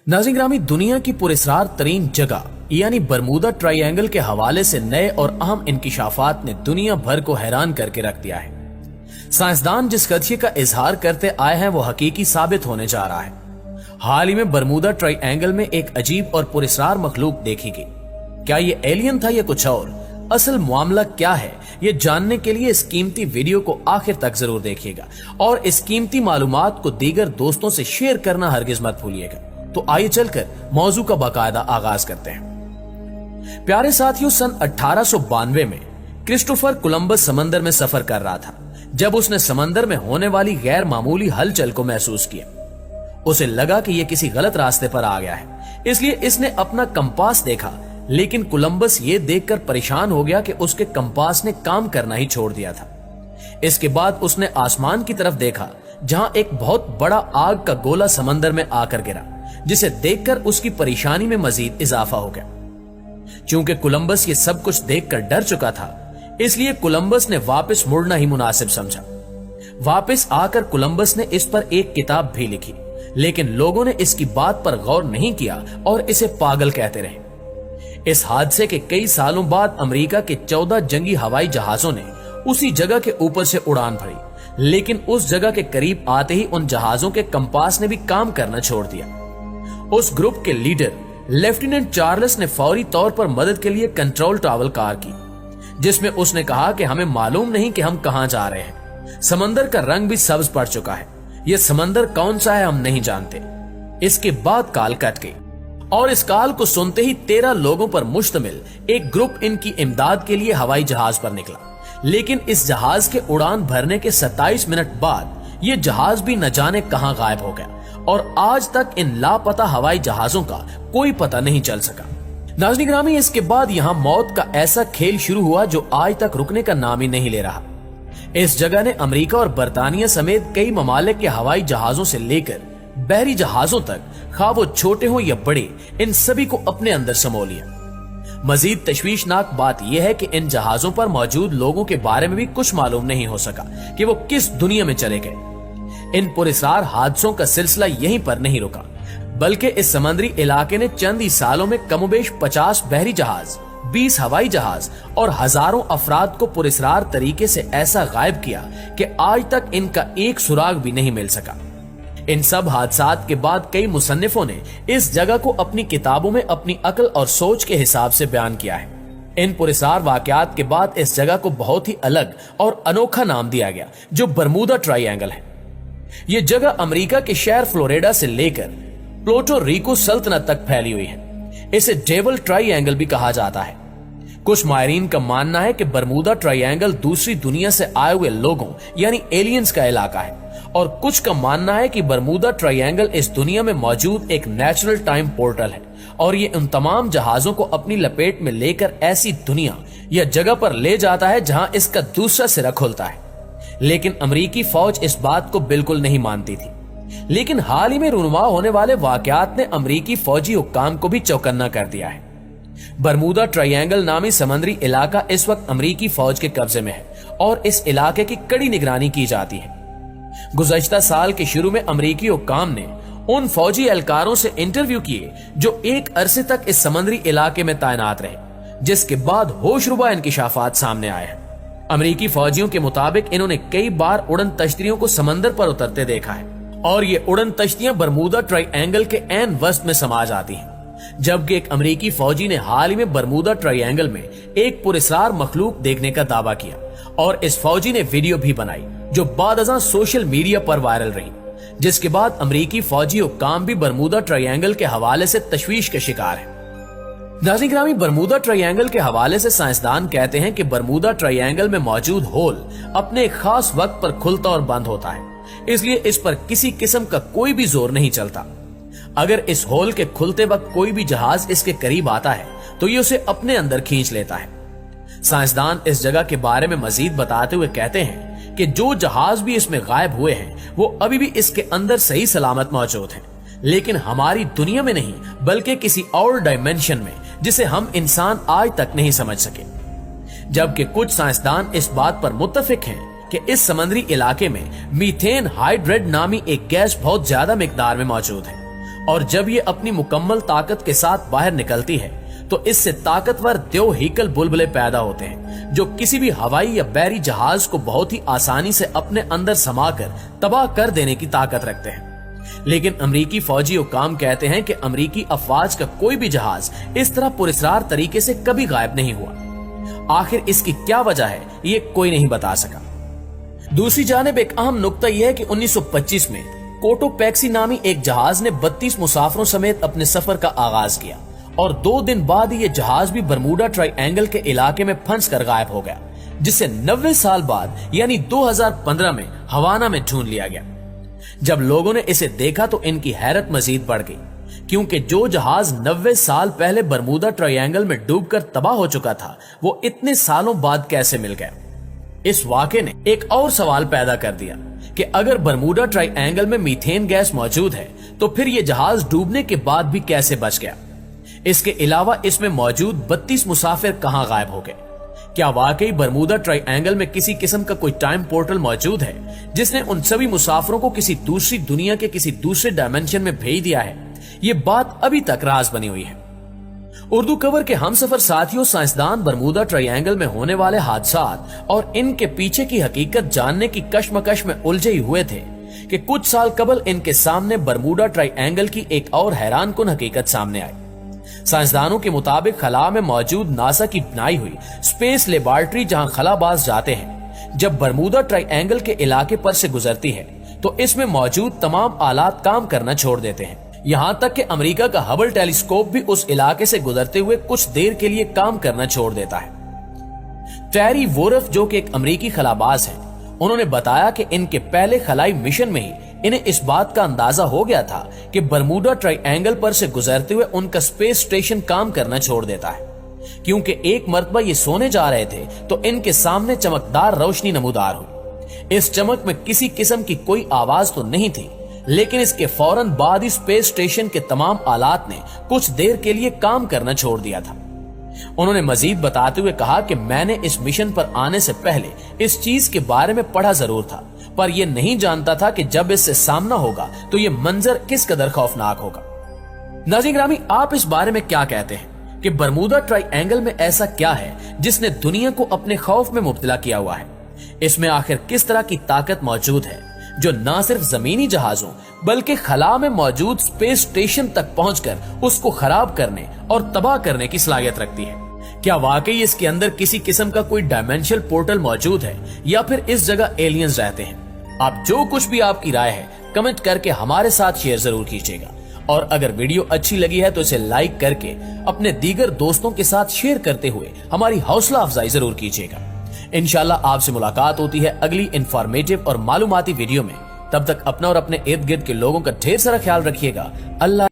नाज़रीन ग्रामी, दुनिया की पुरस्कार तरीन जगह यानी बरमूदा ट्रायंगल के हवाले से नए और अहम इंकिशाफात ने दुनिया भर को हैरान करके रख दिया है। साइंसदान जिस कथ्य का इजहार करते आए हैं वो हकीकी साबित होने जा रहा है। हाल ही में बरमूदा ट्रायंगल में एक अजीब और पुरस्कार मखलूक देखी गई। क्या ये एलियन था या कुछ और? असल मामला क्या है, ये जानने के लिए इस कीमती वीडियो को आखिर तक जरूर देखिएगा और इस कीमती मालूमात को दीगर दोस्तों से शेयर करना हरगिज मत भूलिएगा। तो आइए चलकर मौजू का बाकायदा आगाज करते हैं। प्यारे साथियों, सन 1892 में क्रिस्टोफर कोलंबस समंदर में सफर कर रहा था जब उसने समंदर में होने वाली गैर मामूली हलचल को महसूस किया। उसे लगा कि यह किसी गलत रास्ते पर आ गया है, इसलिए इसने अपना कंपास देखा, लेकिन कोलंबस ये देखकर परेशान हो गया कि उसके कंपास ने काम करना ही छोड़ दिया था। इसके बाद उसने आसमान की तरफ देखा जहां एक बहुत बड़ा आग का गोला समंदर में आकर गिरा, जिसे देखकर उसकी परेशानी में मजीद इजाफा हो गया। चूंकि कोलंबस ये सब कुछ देखकर डर चुका था, इसलिए कोलंबस ने वापस मुड़ना ही मुनासिब समझा। वापस आकर कोलंबस ने इस पर एक किताब भी लिखी, लेकिन लोगों ने इसकी बात पर गौर नहीं किया और इसे पागल कहते रहे। इस हादसे के कई सालों बाद अमेरिका के 14 जंगी हवाई जहाजों ने उसी जगह के ऊपर से उड़ान भरी, लेकिन उस जगह के करीब आते ही उन जहाजों के कंपास ने भी काम करना छोड़ दिया। उस ग्रुप के लीडर लेफ्टिनेंट चार्ल्स ने फौरी तौर पर मदद के लिए कंट्रोल टावर कार की, जिसमें उसने कहा कि हमें मालूम नहीं कि हम कहां जा रहे हैं। समंदर का रंग भी सब्ज पड़ चुका है, यह समंदर कौन सा है हम नहीं जानते। इसके बाद कॉल कट गई और इस कॉल को सुनते ही 13 लोगों पर मुश्तमिल एक ग्रुप इनकी इमदाद के लिए हवाई जहाज पर निकला, लेकिन इस जहाज के उड़ान भरने के 27 मिनट बाद यह जहाज भी न जाने कहां गायब हो गया और आज तक इन लापता हवाई जहाजों का कोई पता नहीं चल सका। नाज़रीन ग्रामी, इसके बाद यहाँ मौत का ऐसा खेल शुरू हुआ जो आज तक रुकने का नाम ही नहीं ले रहा। इस जगह ने अमेरिका और बरतानिया समेत कई ममालिक के हवाई जहाजों से लेकर बहरी जहाजों तक, खा वो छोटे हो या बड़े, इन सभी को अपने अंदर समो लिया। मजीद तशवीशनाक बात यह है कि इन जहाजों पर मौजूद लोगों के बारे में भी कुछ मालूम नहीं हो सका कि वो किस दुनिया में चले गए। इन पुरस्कार हादसों का सिलसिला यहीं पर नहीं रुका, बल्कि इस समुद्री इलाके ने चंद ही सालों में कमोबेश 50 बहरी जहाज, 20 हवाई जहाज और हजारों अफराद को पुरस्कार तरीके से ऐसा गायब किया कि आज तक इनका एक सुराग भी नहीं मिल सका। इन सब हादसात के बाद कई मुसन्निफों ने इस जगह को अपनी किताबों में अपनी अक्ल और सोच के हिसाब से बयान किया है। इन पुरस्कार वाकयात के बाद इस जगह को बहुत ही अलग और अनोखा नाम दिया गया, जो बरमूदा ट्रायंगल है। ये जगह अमेरिका के शहर फ्लोरिडा से लेकर प्लूटो रिको सल्तनत तक फैली हुई है। इसे डेविल ट्रायंगल भी कहा जाता है। कुछ माहिरीन का मानना है कि बरमूदा ट्रायंगल दूसरी दुनिया से आए हुए लोगों यानी एलियंस का इलाका है, और कुछ का मानना है कि बरमूदा ट्रायंगल इस दुनिया में मौजूद एक नेचुरल टाइम पोर्टल है और ये उन तमाम जहाजों को अपनी लपेट में लेकर ऐसी दुनिया या जगह पर ले जाता है जहां इसका दूसरा सिरा खुलता है। लेकिन अमेरिकी फौज इस बात को बिल्कुल नहीं मानती थी। लेकिन हाल ही में रूनुमा होने वाले वाकयात ने अमेरिकी फौजी हुक्काम को भी चौकन्ना कर दिया है। बरमूदा ट्रायंगल नामी समुद्री इलाका इस वक्त अमेरिकी फौज के कब्जे में है और इस इलाके की कड़ी निगरानी की जाती है। गुज़श्ता साल के शुरू में अमेरिकी हुक्काम ने उन फौजी एहलकारों से इंटरव्यू किए जो एक अरसे तक इस समुद्री इलाके में तैनात रहे, जिसके बाद होशरुबा इंकिशाफात सामने आए हैं। अमेरिकी फौजियों के मुताबिक इन्होंने कई बार उड़न तश्तियों को समंदर पर उतरते देखा है और ये उड़न तश्तियां बरमूदा ट्रायंगल के ऐन वस्त में समा जाती हैं। जबकि एक अमेरिकी फौजी ने हाल ही में बरमूदा ट्रायंगल में एक पुरस्कार मखलूक देखने का दावा किया और इस फौजी ने वीडियो भी बनाई जो बादअज़ां सोशल मीडिया पर वायरल रही, जिसके बाद अमेरिकी फौजी हुक्काम भी बरमूदा ट्रायंगल के हवाले से तशवीश के शिकार है। नाज़रीन ग्रामी, बरमूदा ट्रायंगल के हवाले से साइंसदान कहते हैं कि बरमूदा ट्रायंगल में मौजूद होल अपने एक खास वक्त पर खुलता और बंद होता है, इसलिए इस पर किसी किस्म का कोई भी जोर नहीं चलता। अगर इस होल के खुलते वक्त कोई भी जहाज इसके करीब आता है तो ये उसे अपने अंदर खींच लेता है। साइंसदान इस जगह के बारे में मजीद बताते हुए कहते हैं कि जो जहाज भी इसमें गायब हुए हैं वो अभी भी इसके अंदर सही सलामत मौजूद हैं, लेकिन हमारी दुनिया में नहीं बल्कि किसी और डायमेंशन में जिसे हम इंसान आज तक नहीं समझ सके। जबकि कुछ साइंसदान इस बात पर मुत्तफिक हैं कि इस समुद्री इलाके में मीथेन हाइड्रेट नामी एक गैस बहुत ज्यादा मिकदार में मौजूद है और जब ये अपनी मुकम्मल ताकत के साथ बाहर निकलती है तो इससे ताकतवर द्योहीकल बुलबुले पैदा होते हैं जो किसी भी हवाई या बहरी जहाज को बहुत ही आसानी से अपने अंदर समाकर तबाह कर देने की ताकत रखते हैं। लेकिन अमरीकी फौजी हुकाम कहते हैं कि अमरीकी अफवाज का कोई भी जहाज इस तरह पुरस्कार तरीके से कभी गायब नहीं हुआ। आखिर इसकी क्या वजह है ये कोई नहीं बता सका। दूसरी जानिब एक अहम नुक्ता यह है कि 1925 में कोटोपैक्सी नामी एक जहाज ने 32 मुसाफिरों समेत अपने सफर का आगाज किया और 2 दिन बाद ये जहाज भी बरमूडा ट्रायंगल के इलाके में फंस कर गायब हो गया, जिसे 90 साल बाद यानी 2015 में हवाना में ढूंढ लिया गया। जब लोगों ने इसे देखा तो इनकी हैरत मजीद बढ़ गई, क्योंकि जो जहाज 90 साल पहले बरमूडा ट्रायंगल में डूबकर तबाह हो चुका था वो इतने सालों बाद कैसे मिल गया। इस वाक़े ने एक और सवाल पैदा कर दिया कि अगर बरमूडा ट्रायंगल में मीथेन गैस मौजूद है तो फिर ये जहाज डूबने के बाद भी कैसे बच गया। इसके अलावा इसमें मौजूद 32 मुसाफिर कहां गायब हो गए। क्या वाकई बरमूडा ट्रायंगल में किसी किस्म का कोई टाइम पोर्टल मौजूद है जिसने उन सभी मुसाफिरों को किसी दूसरी दुनिया के किसी दूसरे डायमेंशन में भेज दिया है। ये बात अभी तक राज बनी हुई है। उर्दू कवर के हमसफर साथियों, साइंसदान बरमूडा ट्रायंगल में होने वाले हादसात और इनके पीछे की हकीकत जानने की कश्मकश में उलझे हुए थे कि कुछ साल कबल इनके सामने बरमूडा ट्रायंगल की एक और हैरानकुन हकीकत सामने आई। साइंसदानों के मुताबिक खला में मौजूद नासा की बनाई हुई स्पेस लेबॉर्ट्री जहां खलाबाज जाते हैं, जब बरमूडा ट्रायंगल के इलाके पर से गुजरती है तो इसमें मौजूद तमाम आलात काम करना छोड़ देते हैं। यहां तक कि अमेरिका का हबल टेलीस्कोप भी उस इलाके से गुजरते हुए कुछ देर के लिए काम करना छोड़ देता है। टेरी वोरफ, जो कि एक अमेरिकी खलाबाज हैं, उन्होंने बताया कि इनके पहले खलाई मिशन में ही इन्हें इस बात का अंदाजा हो गया था कि बरमूडा ट्रायंगल पर से गुजरते हुए उनका स्पेस स्टेशन काम करना छोड़ देता है, क्योंकि एक मर्तबा ये सोने जा रहे थे तो इनके सामने चमकदार रोशनी नमूदार हुई। इस चमक में किसी किस्म की कोई आवाज तो नहीं थी, लेकिन इसके फौरन बाद ही स्पेस स्टेशन के तमाम आलात ने कुछ देर के लिए काम करना छोड़ दिया था। उन्होंने मजीद बताते हुए कहा कि मैंने इस मिशन पर आने से पहले इस चीज के बारे में पढ़ा जरूर था, पर यह नहीं जानता था कि जब इससे सामना होगा तो यह मंजर किस कदर खौफनाक होगा। नाज़रीन ग्रामी, आप इस बारे में क्या कहते हैं कि बरमूडा ट्रायंगल में ऐसा क्या है जिसने दुनिया को अपने खौफ में मुब्तला किया हुआ है? इसमें आखिर किस तरह की ताकत मौजूद है जो न सिर्फ जमीनी जहाजों बल्कि खला में मौजूद स्पेस स्टेशन तक पहुंचकर उसको खराब करने और तबाह करने की सलाहियत रखती है? क्या वाकई इसके अंदर किसी किस्म का कोई डायमेंशनल पोर्टल मौजूद है या फिर इस जगह एलियंस रहते हैं? आप जो कुछ भी आपकी राय है कमेंट करके हमारे साथ शेयर जरूर कीजिएगा, और अगर वीडियो अच्छी लगी है तो इसे लाइक करके अपने दीगर दोस्तों के साथ शेयर करते हुए हमारी हौसला अफजाई जरूर कीजिएगा। इंशाल्लाह आपसे मुलाकात होती है अगली इंफॉर्मेटिव और मालूमाती वीडियो में। तब तक अपना और अपने इर्द गिर्द के लोगों का ढेर सारा ख्याल रखिएगा। अल्लाह